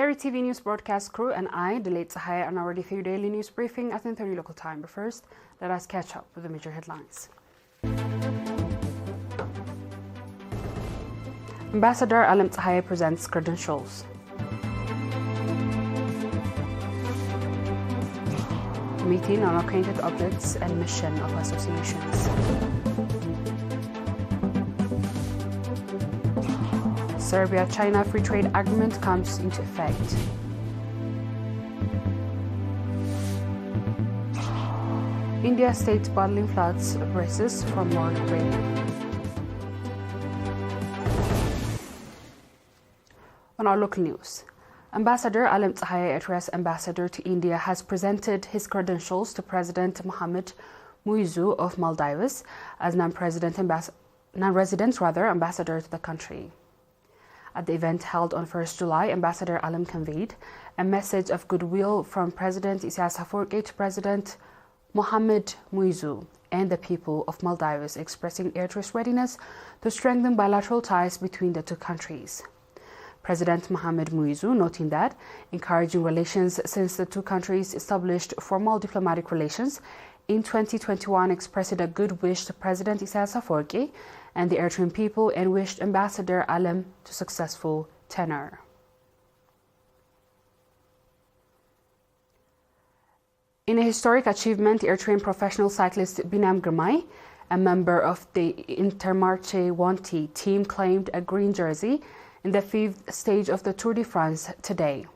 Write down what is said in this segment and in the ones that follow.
ERi-TV news broadcast crew and I, Delayed Sahaya, are now ready for your daily news briefing at 10:30 local time. But first, let us catch up with the major headlines. Ambassador Alam Tsahaya presents credentials. Meeting on acquainted objects and mission of associations. Serbia-China free trade agreement comes into effect. India state battling floods braces for more rain. On our local news, Ambassador Alam Tsahaya, Eritrea's ambassador to India, has presented his credentials to President Mohamed Muizu of Maldives as non-resident ambassador to the country. At the event held on 1st July, Ambassador Alam conveyed a message of goodwill from President Afwerki to President Mohamed Muizu and the people of Maldives, expressing Eritrea's readiness to strengthen bilateral ties between the two countries. President Mohamed Muizu noting that encouraging relations since the two countries established formal diplomatic relations in 2021, expressed a good wish to President Afwerki and the Eritrean people and wished Ambassador Alam to successful tenure. In a historic achievement, Eritrean professional cyclist Binam Girmay, a member of the Intermarché Wanty team, claimed a green jersey in the 5th stage of the Tour de France today.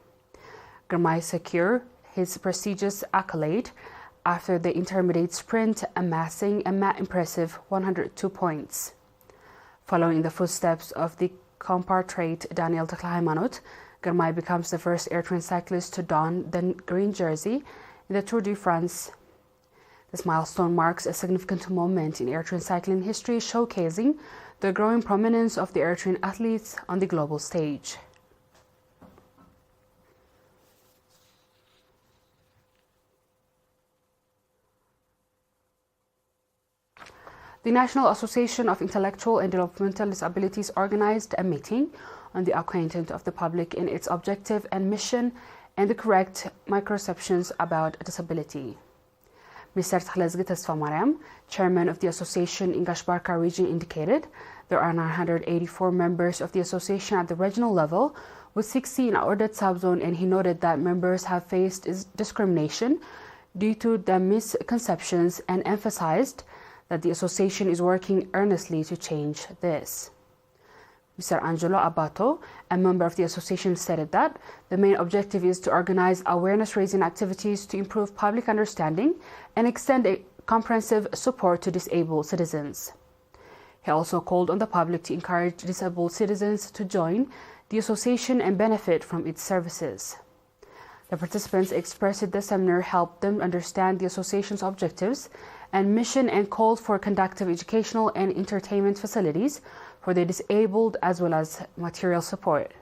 Girmay secured his prestigious accolade after the intermediate sprint, amassing a impressive 102 points. Following the footsteps of the compatriot Daniel Taklahaimanot, Girmay becomes the first Eritrean cyclist to don the green jersey in the Tour de France. This milestone marks a significant moment in Eritrean cycling history, showcasing the growing prominence of the Eritrean athletes on the global stage. The National Association of Intellectual and Developmental Disabilities organized a meeting on the acquaintance of the public in its objective and mission and the correct misconceptions about disability. Mr. Takhlezgi Tesfamariam, chairman of the association in Gashbarka region, indicated there are 984 members of the association at the regional level, with 60 in Aordat subzone, and he noted that members have faced discrimination due to the misconceptions and emphasized that the association is working earnestly to change this. Mr. Angelo Abato, a member of the association, stated that the main objective is to organize awareness-raising activities to improve public understanding and extend a comprehensive support to disabled citizens. He also called on the public to encourage disabled citizens to join the association and benefit from its services. The participants expressed the seminar helped them understand the association's objectives and mission and called for conducive educational and entertainment facilities for the disabled as well as material support.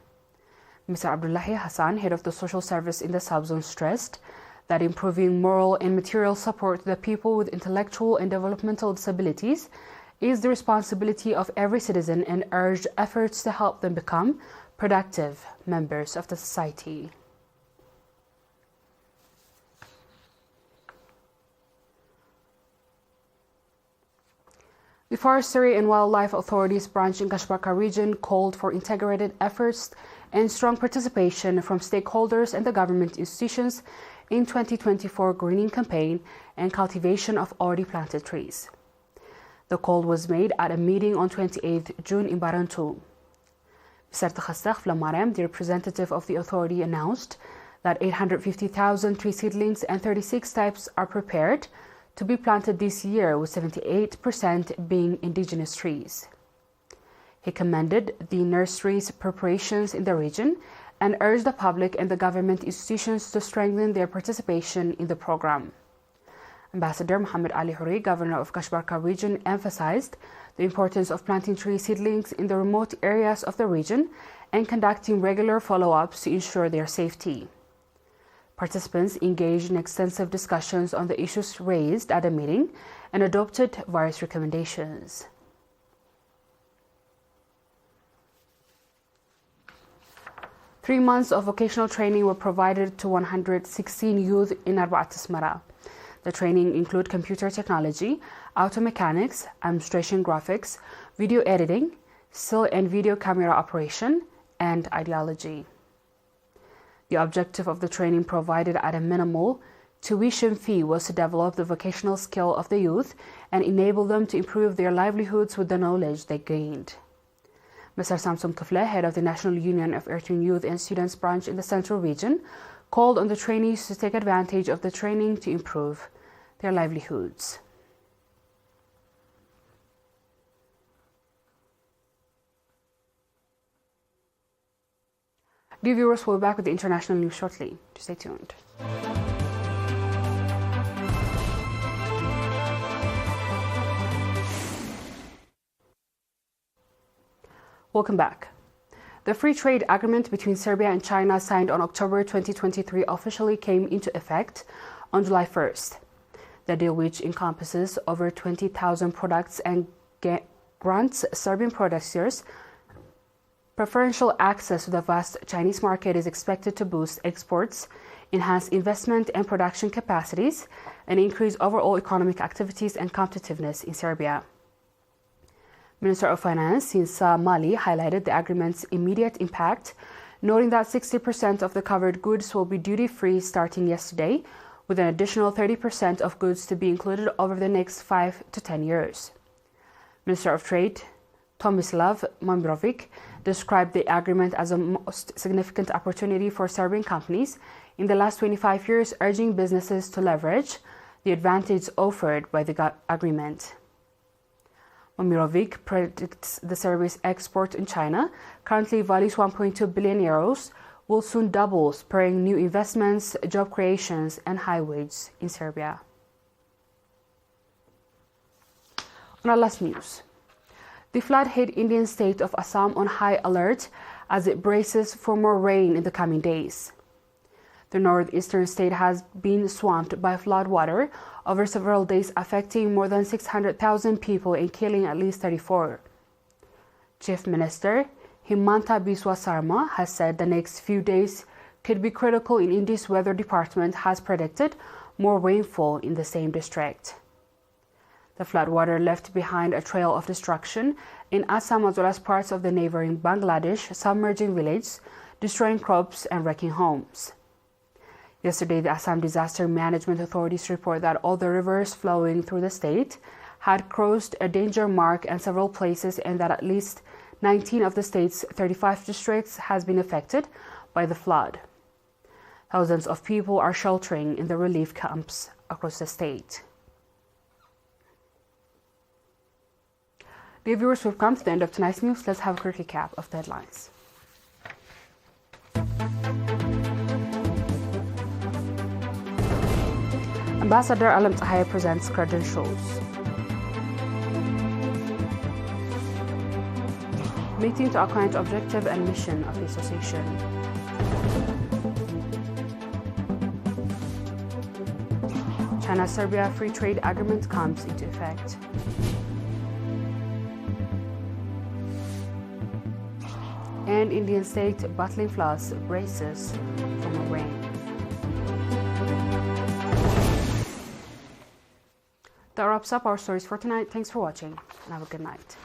Mr. Abdullahi Hassan, head of the social service in the subzone, stressed that improving moral and material support to the people with intellectual and developmental disabilities is the responsibility of every citizen and urged efforts to help them become productive members of the society. The Forestry and Wildlife Authorities branch in Gashbarka region called for integrated efforts and strong participation from stakeholders and the government institutions in 2024 greening campaign and cultivation of already planted trees. The call was made at a meeting on 28th June in Barantu. Mr. Takhassakh Flamarem, the representative of the authority, announced that 850,000 tree seedlings and 36 types are prepared to be planted this year, with 78% being indigenous trees. He commended the nurseries' preparations in the region and urged the public and the government institutions to strengthen their participation in the program. Ambassador Muhammad Ali Huri, governor of Gashbarka region, emphasized the importance of planting tree seedlings in the remote areas of the region and conducting regular follow-ups to ensure their safety. Participants engaged in extensive discussions on the issues raised at the meeting and adopted various recommendations. 3 months of vocational training were provided to 116 youth in Arbaat Asmara. The training include computer technology, auto mechanics, administration graphics, video editing, still and video camera operation, and ideology. The objective of the training provided at a minimal tuition fee was to develop the vocational skill of the youth and enable them to improve their livelihoods with the knowledge they gained. Mr. Samson Kifle, head of the National Union of Eritrean Youth and Students branch in the Central Region, called on the trainees to take advantage of the training to improve their livelihoods. Dear viewers, we'll be back with the international news shortly. Stay tuned. Welcome back. The free trade agreement between Serbia and China signed on October 2023 officially came into effect on July 1st. The deal, which encompasses over 20,000 products and grants Serbian producers preferential access to the vast Chinese market, is expected to boost exports, enhance investment and production capacities, and increase overall economic activities and competitiveness in Serbia. Minister of Finance Sinsa Mali highlighted the agreement's immediate impact, noting that 60% of the covered goods will be duty-free starting yesterday, with an additional 30% of goods to be included over the next 5 to 10 years. Minister of Trade Tomislav Momirovic described the agreement as a most significant opportunity for Serbian companies in the last 25 years, urging businesses to leverage the advantage offered by the agreement. Momirovic predicts the Serbia's export in China, currently values 1.2 billion euros, will soon double, spurring new investments, job creations, and high wages in Serbia. On our last news, the flood hit Indian state of Assam on high alert as it braces for more rain in the coming days. The northeastern state has been swamped by flood water over several days, affecting more than 600,000 people and killing at least 34. Chief Minister Himanta Biswa Sarma has said the next few days could be critical, and India's weather department has predicted more rainfall in the same district. The floodwater left behind a trail of destruction in Assam as well as parts of the neighboring Bangladesh, submerging villages, destroying crops and wrecking homes. Yesterday, the Assam Disaster Management Authorities report that all the rivers flowing through the state had crossed a danger mark in several places, and that at least 19 of the state's 35 districts has been affected by the flood. Thousands of people are sheltering in the relief camps across the state. Dear viewers, we've come to the end of tonight's news. Let's have a quick recap of the headlines. Ambassador Alam Tahir presents credentials. Meeting to acquaint objective and mission of the association. China-Serbia free trade agreement comes into effect. And Indian state battling floods braces for more rain. That wraps up our stories for tonight. Thanks for watching and have a good night.